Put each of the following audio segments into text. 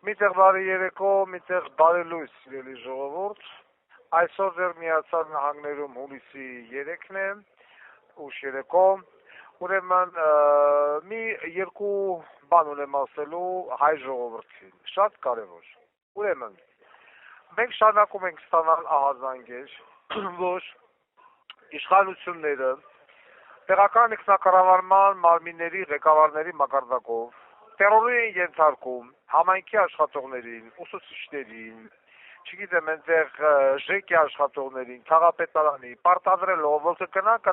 Միտեղ բարի երեկո, միտեղ բարի լույս, սիրելի ժողովուրդ։ Այսօր դեռ Միացյալ Նահանգներում հունիսի 3-ն է, ուշ երեկո։ Ուրեմն մի երկու բան ունեմ ասելու հայ ժողովրդին, շատ կարևոր։ Ուրեմն մենք շարունակում ենք ստանալ ահազանգեր, որ իշխանությունները տեղական ինքնակառավարման մարմինների ղեկավարների մակարդակով տերորի են ենթարկում համայնքի աշխատողներին, ուսուցիչներին, չգիտեմ, այնտեղ ԺԿ աշխատողներին, քաղաքապետարանի, պարտադրելով, որ կգնանք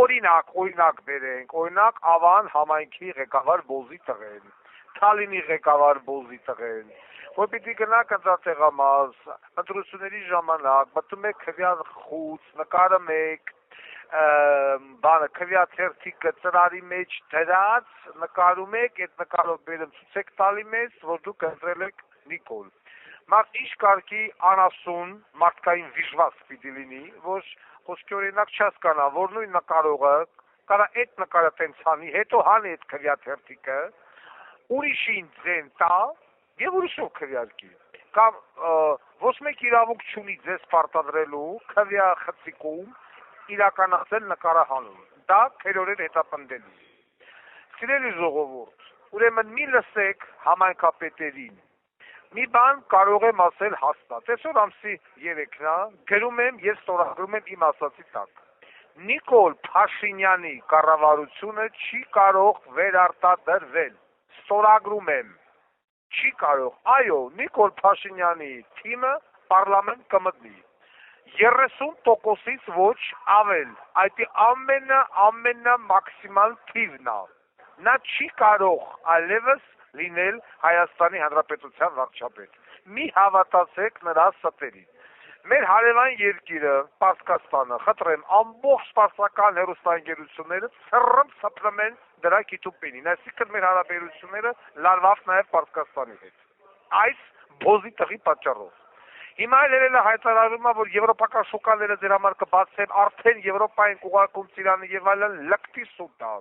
օրինակ բերենք, օրինակ Ավան համայնքի ղեկավար Բոզի տղեն, Թալինի ղեկավար Բոզի տղեն, որ պիտի գնանք ընտրատեղամաս, ընտրությունների ժամանակ, մտնում եք քվյան խուց, նկարը մեկ, քվյաթերթիկը ծրարի մեջ դրած, նկարում եք, այդ նկարով բերում ցույց տալի մեզ, որ դուք ընտրել եք Նիկոլ։ Մարդ ինչ կարգի անասուն մարդկային վիժված պիտի լինի, որ խոսքի օրինակ չհասկանա, որ նույն նկարողը կարա այդ նկարը տենց հանի, հետո հանի այդ քվյաթերթիկը, ուրիշին ձեն տա եւ ուրիշով քվյարկի։ Կամ ոչ մեկ իրավունք չունի ձեզ պարտադրելու քվյա խցիկում իրականացել նկարահանում, դա քերորեն հետապնդելու։ Սիրելի ժողովուրդ, ուրեմն մի լսեք համայնքապետերին, մի բան կարող եմ ասել հաստատ, այսօր ամսի 3-ն է, գրում եմ և ստորագրում եմ իմ ասացի տակ, Նիկոլ Փաշինյանի կառավարությունը չի կարող վերարտադրվել, ստորագրում եմ, չի կարող, այո, Նիկոլ Փաշինյանի թիմը պարլամենտ կմտնի, 30%-ից ոչ ավել, այդ ամենը մաքսիմալ թիվն է, նա չի կարող այլևս լինել Հայաստանի Հանրապետության վարչապետ, մի հավատացեք նրա ստերին, մեր հարևան երկիրը, Պարսկաստանը, խտրեմ, ամբողջ սպարսական հեռուստաընկերությունները սպրում են դրա կիտուպինին, այսինքն մեր հարաբերությունները լարված նաև Պարսկաստանի հետ, այս Բոզի տղի պատճառով, հիմա էլ հայտարարում է, որ եվրոպական շուկաները դեր համար կբացեն, արդեն Եվրոպային կուղարկում ծիրանը եւ այլն լկտի սուտ է,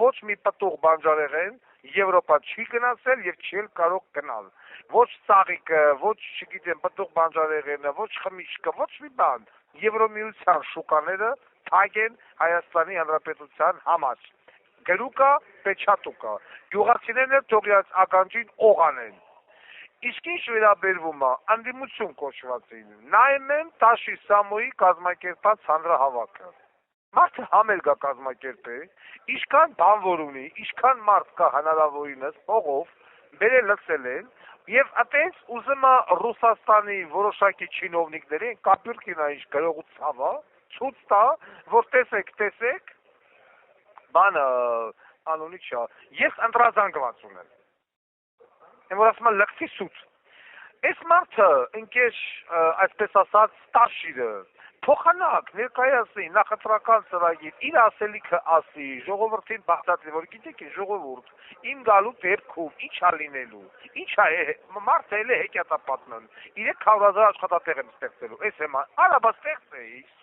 ոչ մի պտուղ բանջարեղեն Եվրոպա չի գնացել եւ չի կարող գնալ, ոչ ծաղիկը, ոչ չգիտեմ պտուղ բանջարեղենը, ոչ խմիչքը, ոչ մի բան, Եվրոմիության շուկաները թագ են Հայաստանի Հանրապետության համար, գրուկա, պեչատուկա, գյուղացիներն էլ թողյաց ականջին օղան են, իսկ ինչ վերաբերվում է անդիմություն կոչվածին, նայում եմ Տաշի Սամոյի կազմակերպած հանրահավաքը, մարդը համերգ է կազմակերպել, ինչքան բանվոր ունի, ինչքան մարդ կա հնարավորինս փողով, բերել լցել են, եւ այտենց ուզում է Ռուսաստանի որոշակի չինովնիկներին, կապյուրկին է ինչ գրողու ցավա, ցույց տա, որ տեսեք, բանը անունի չա, ես ընտրազանգված ունեմ, որ ասում է լկտի սուտ, այս մարդը, ընկեր, այսպես ասած, Տաշիրը, փոխանակ, ներկայացնի, նախընտրական ծրագիր, իր ասելիքը ասի, ժողովրդին բացատրի, որ գիտեք ժողովուրդ, իմ գալու դեպքում, ինչ է լինելու, ինչ է, մարդը էլ է հեքիաթապատման, 300,000 աշխատատեղ եմ ստեղծելու, այս եմ, արաբա ստեղծեիր,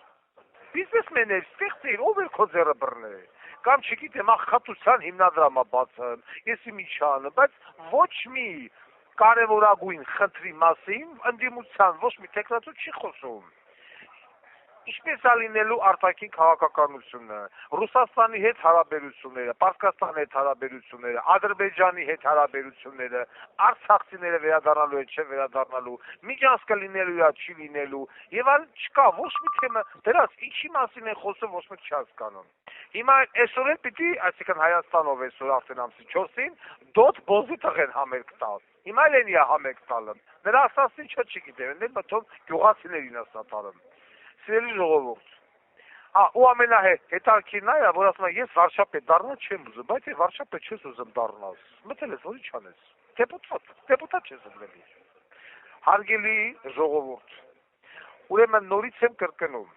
բիզնեսմեններ ստեղծեիր, ով էր քո ձեռը բռնել, կամ չգիտեմ, աղքատության հիմնադրամը բացեմ, եսի միջանը, բայց ոչ մի կարևորագույն խնդրի մասին, ընդդիմության ոչ մի տեխնատու չի խոսում, ինչպես է լինելու արտաքին քաղաքականությունը, Ռուսաստանի հետ հարաբերությունները, Պարսկաստանի հետ հարաբերությունները, Ադրբեջանի հետ հարաբերությունները, արցախցիները վերադառնալու են, չեն վերադառնալու, միջանցքը լինելու է, չի լինելու, եւ այլ չկա, ոչ մի թեմա, դրանց ինչի մասին են խոսում, ոչ մեկ չի հասկանում։ Հիմա այսօր էլ պիտի, այսինքն Հայաստանով այսօր արդեն ամսի 4-ին, դոտ Բոզի տղեն համերգ տալ։ Հիմա էլ են համերգ տալը։ Նրա ասածին չգիտեմ, ընդդեմ մտում գյուղացիներին ասատարım։ Սիրելի ժողովուրդ, ու ամենահետաքրքիրն է, որ ասում եմ, ես վարչապետ դառնալ չեմ ուզում, բայց վարչապետ չես ուզում դառնալ, մտել ես, որ ինչ անես, դեպուտատ չես ըլվելի, հարգելի ժողովուրդ, ուրեմն նորից եմ կրկնում,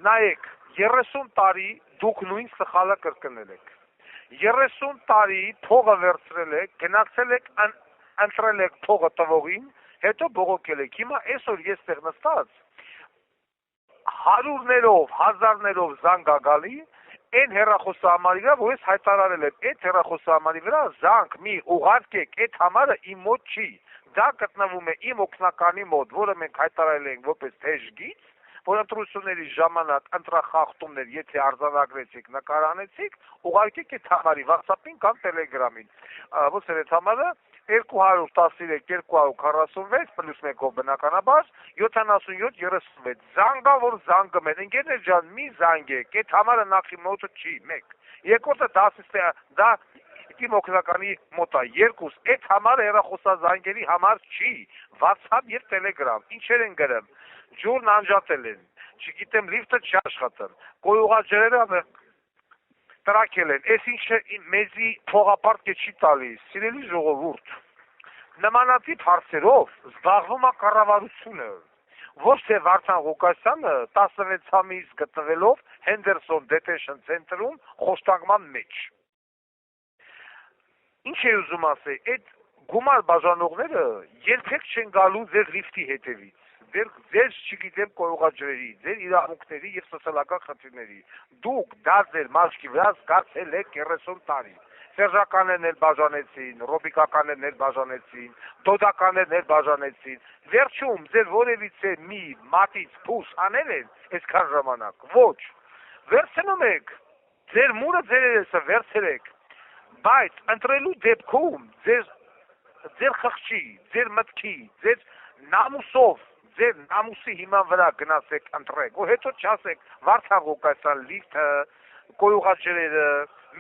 նայեք, 30 տարի դուք նույն սխալը կրկնել եք, 30 տարի փողը վերցրել եք, գնացել եք, ընտրել եք փողը տվողին, հետո բողոքել եք, հիմա այսօր ես տեղ նստած, հարյուրներով, հազարներով զանգ գալի, Այն հեռախոսահամարի վրա, որ ես հայտարարել եմ, այդ հեռախոսահամարի վրա զանգ մի ուղարկեք, այդ համարը իմ մոտ չի։ Դա գտնվում է իմ օգնականի մոտ, որը մենք հայտարարել ենք որպես թեժգից, որ ընտրությունների ժամանակ ընտրախախտումներ, եթե արձանագրեցիք, նկարանեցիք, ուղարկեք այդ համարի WhatsApp-ին կամ Telegram-ին։ Ոնց է այդ համարը 213-246 պլյուս 1-ով բնականաբար 77-36 զանգա, որ զանգում են, ընկերներ ջան, մի զանգեք, այդ համարը նախի մոտը չի, մեկ, երկրորդը դա իմ օգնականի մոտ է, երկուս, այդ համարը հեռախոսազանգերի համար չի, WhatsApp և Telegram, ինչեր են գրում, ջուրն անջատել են, չգիտեմ, լիֆտը չի աշխատում, կոյուղաջրերը տրակել են, այս ինչը մեզի փողապարտք չի տալիս, սիրելի ժողովուրդ, նմանատիպ հարցերով զբաղվում է կառավարությունը, ոչ թե Վարդան Ղուկասյանը 16 ամիս գտնվելով Henderson Detention Center-ում խոշտանգման մեջ։ Ինչ է ուզում ասել, այդ գումար բաժանողները երբեք չեն գալու ձեր լիֆտի հետևից, ձեր չգիտեմ կոյուղաջրերի, ձեր իրավունքների և սոցիալական խնդիրների։ Դուք դա ձեր մաշկի վրա զգացել եք 30 տարի։ Սերժականներն էլ բաժանեցին, ռոբիկականներն էլ բաժանեցին, դոդականներն էլ բաժանեցին։ Վերջում ձեր որևիցե մի մատից փուս անել են այսքան ժամանակ։ Ոչ։ Վերցնում եք, ձեր մուրը ձեր երեսը վերցրեք, բայց ընտրելու դեպքում ձեր խղճի, ձեր մտքի, ձեր նամուսով, ձեր նամուսի հիման վրա գնացեք ընտրեք, ու հետո չասեք Վարդան Ղուկասյան լիֆտը, կոյուղաջրերը,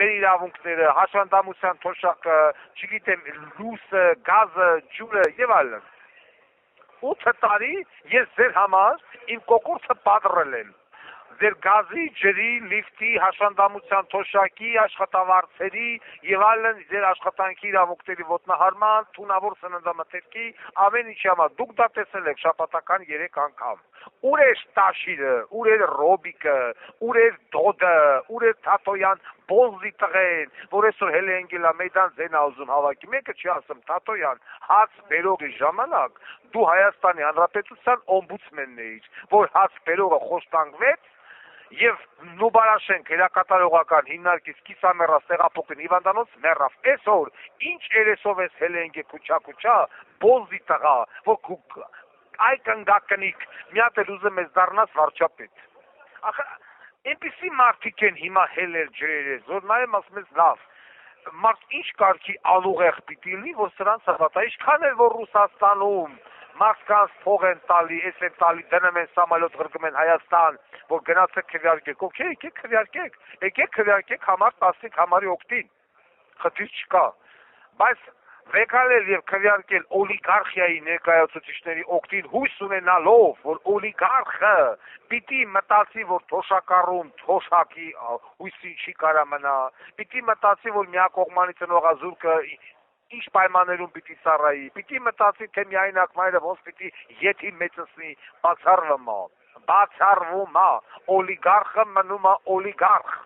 մեր իրավունքները, հաշվանդամության թոշակը, չգիտեմ, լույսը, գազը, ջուրը եւ այլն։ 8 տարի ես ձեր համար իմ կոկորդը պատռել եմ։ Ձեր գազի, ջրի, լիֆտի, հաշվանդամության թոշակի, աշխատավարձերի եւ այլն ձեր աշխատանքի իրավունքների ոտնահարման, թունավոր սննդամթերքի, ամեն ինչի համար դուք դա տեսել եք շաբաթական 3 անգամ։ Ուր է Տաշիրը, ուր է Ռոբիկը, ուր է Դոդը, ուր է Թաթոյան, Բոզի տղեն, որ այսօր հել է ընկելա մեյդան ձենա ուզում հավաքի, մեկը չի ասում Թաթոյան, հաց բերողի ժամանակ դու Հայաստանի Հանրապետության օմբուդսմենն էիր, որ հաց բերողը խոշտանգվեց և Նուբարաշենք հրակատարողական հիմնարկից կիսամեռած տեղափոխին հիվանդանոց մեռավ, այսօր ինչ երեսով ես հել է ընկե քուչա, Բոզի տղա, որ այ կնգակնիկ, մի հատ էլ ուզում ես դառնաս վարչապետ։ Այնպիսի մարդիկ են հիմա հելեր ջրերես, որ նայեմ ասում ես լավ, մարդ ինչ կարգի անուղեղ պիտի լինի, որ սրանց հավատա, ինչքան էլ որ Ռուսաստանում մարդկանց փող են տալի, էս են տալի, դնում են սամալյոտ ղրկում են Հայաստան, որ գնացեք քվեարկեք, օքեյ, եկեք քվեարկեք համար 15 համարի օգտին, խնդիր չկա, բայց վեկալել և քվեարկել օլիգարխիայի ներկայացուցիչների օգտին հույս ունենալով, որ օլիգարխը պիտի մտածի, որ թոշակառում թոշակի հույսին չի կարա մնա, պիտի մտածի, որ միակողմանի ծնողազուրկը ինչ պայմաններում պիտի ծառայի, պիտի մտածի, թե միայնակ մայրը ոնց պիտի եթի մեծսնի, բացառվում է, օլիգարխը մնում է օլիգարխ։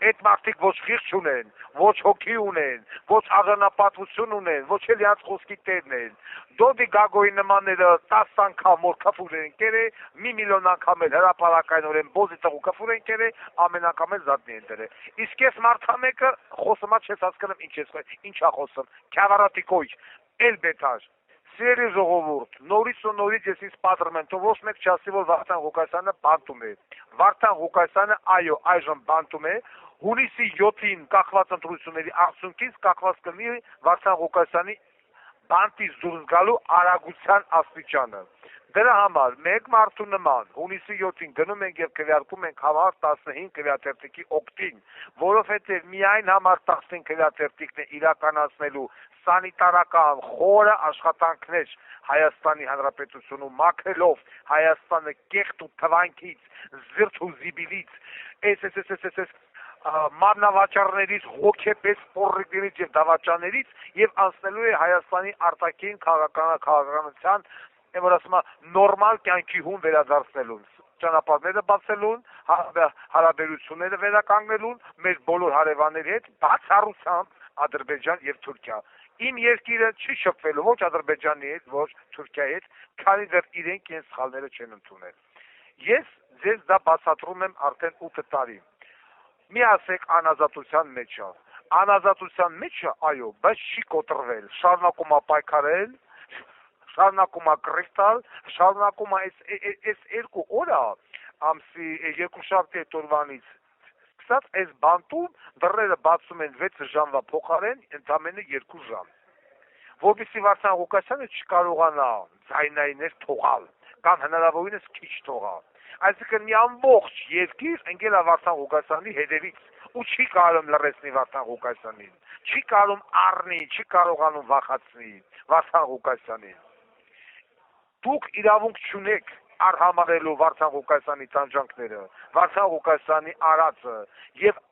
Այդ մարդիկ ոչ խիղճ ունեն, ոչ հոգի ունեն, ոչ աղանապատվություն ունեն, ոչ էլ իրաց խոսքի տերն են։ Դոդի Գագոյի նմանները 10 անգամ որ քֆուր են կերե, 1 միլիոն անգամ էլ հրապարակայնորեն Բոզի տղու քֆուր են կերե, ամեն անգամ էլ զատնի են դրե։ Իսկ ես մարդամեկը խոսումա չես հասկանում ինչ է խոսում, քյավարատի կոյչ, էլ բետար։ Սիրելի ժողովուրդ, նորից ու նորից ես ինձ պատռում եմ, թող ոչ մեկ չասի, որ Վարդան Ղուկասյանը բանտում է։ Վարդան Ղուկասյանը այո, այժմ բանտում է, հունիսի 7-ին կախված ընտրությունների արդյունքից կախված կլինի Վարդան Ղուկասյանի բանտից դուրս գալու արագության աստիճանը։ Դրա համար մեկ մարդու նման հունիսի 7-ին գնում ենք եւ քվեարկում ենք համար 15 քվեատերտիկի օգտին, որովհետեւ միայն համար 15 քվեատերտիկն է իրականացնելու սանիտարական խորը աշխատանքներ Հայաստանի Հանրապետությունում մաքրելով Հայաստանը կեղտ ու թվանքից, զրթ ու զիբիլից, մարմնավաճառներից, հոգեպես պորրիկներից եւ դավաճաներից եւ անցնելու է Հայաստանի արտաքին քաղաքականության, որ ասում է նորմալ կյանքի հուն վերադարձնելուն, ճանապարհները բացելուն, հարաբերությունները վերականգնելուն, մեր բոլոր հարևանների հետ, բացառությամբ Ադրբեջան եւ Թուրքիա։ Իմ երկիրը չի շփվելու ոչ Ադրբեջանի հետ, ոչ Թուրքիայի հետ, քանի դեռ իրենք իրենց սխալները չեն ընդունել։ Ես ձեզ դա բացատրում եմ արդեն 8 տարի։ Մի ասեք անազատության մեջ է։ Անազատության մեջ է, այո, բայց չի կոտրվել, շարունակում է պայքարել, շարունակում է կռիվ, շարունակում է այս 2 օրը, ամսի 2 օրվանից սկսած այս բանտում դռները բացում են 6 ժամվա փոխարեն ընդամենը 2 ժամ, որպեսզի Վարդան Ղուկասյանը չկարողանա ձայնայիններ թողալ կամ հնարավորինս քիչ թողալ։ Այսինքն մի ամբողջ երկիր ընկել է Վարդան Ղուկասյանի հետևից ու չի կարող լռեցնի Վարդան Ղուկասյանին, չի կարող առնի, չի կարողանում վախացնի Վարդան Ղուկասյանին։ Դուք իրավունք չունեք արհամարելու Վարդան Ղուկասյանի տանջանքները, Վարդան Ղուկասյանի արածը եւ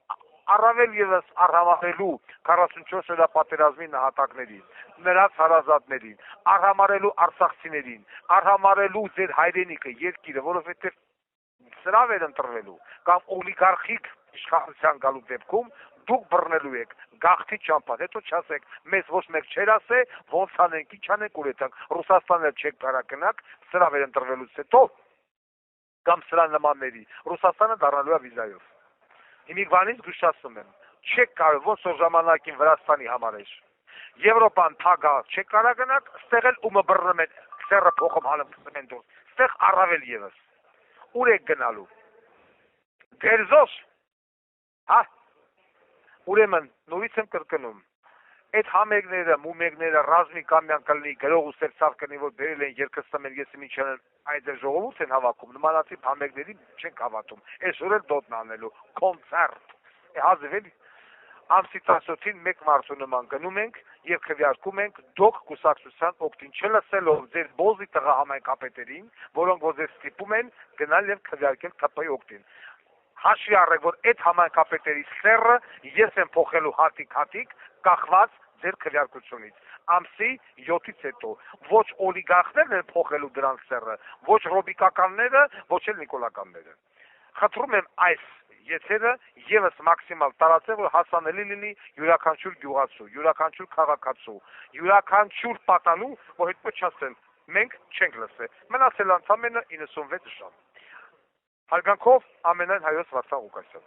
առավել եւս արհամարելու 44 օրյա պատերազմի նահատակներին, նրանց հարազատներին, արհամարելու արցախցիներին, արհամարելու ձեր հայրենիքը, երկիրը, որովհետեւ սրավ էր ընտրվելու կամ օլիգարխիկ իշխանության գալու դեպքում դուք բռնելու եք գաղթի ճամփան, հետո չասեք, մեզ ոչ մեկ չեր ասե, ոնց անենք, ինչ անենք, ուր եթանք, Ռուսաստանը չեք կարա գնաք, սրավ էր ընտրվելուց հետո, կամ սրա նմանների, Ռուսաստանը դառնալու է վիզայով։ Հիմիկվանից զգուշացնում եմ, չեք կարող, ոնց որ ժամանակին Վրաստանի համար էր, Եվրոպան թագա չեք կարա գնաք, ստեղ էլ ումը բռնում են, սերը փոխում հալում են դուրս, ստեղ առավել եւս, ուր եք գնալու, Գերզոս, հա, ուրեմն, նորից եմ կրկնում, այդ համերգները, մումերգները, ռազմիկ ամյան կլնի, գրող ու սերծավ կլնի, որ բերել են երկստում են, եսի մինչ են այդ ժողովուրդ են հավաքում, նմանատիպ համերգների չենք հավատում, այսօր էլ դոտն անելու, կոնցերտ, հազվել, ամսի 17-ին մեկ մարդու նման գնում ենք և քվեարկում ենք դոք կուսակցության օգտին, չլսելով ձեր բոզի տղա համայնքապետերին, որոնք որ ձեզ ստիպում են գնալ և քվեարկել ԿՊ-ի օգտին։ Հաշվի առեք, որ այդ համայնքապետերի սեռը ես եմ փոխելու հատիկ-հատիկ, կախված ձեր քվեարկությունից։ Ամսի 7-ից հետո ոչ օլիգարխներն են փոխելու դրանց սեռը, ոչ ռոբիկականները, ոչ էլ նիկոլականները։ Խնդրում եմ այս եթերը եւս մաքսիմալ տարածել, որ հասանելի լինի յուրաքանչյուր գյուղացու, յուրաքանչյուր քաղաքացու, յուրաքանչյուր պատանու, որ հետո չասեն, մենք չենք լսել։ Մնացել ընդամենը 96 ժամ։ Հարգանքով ամենայն հայոց Վարդան Ղուկասյան։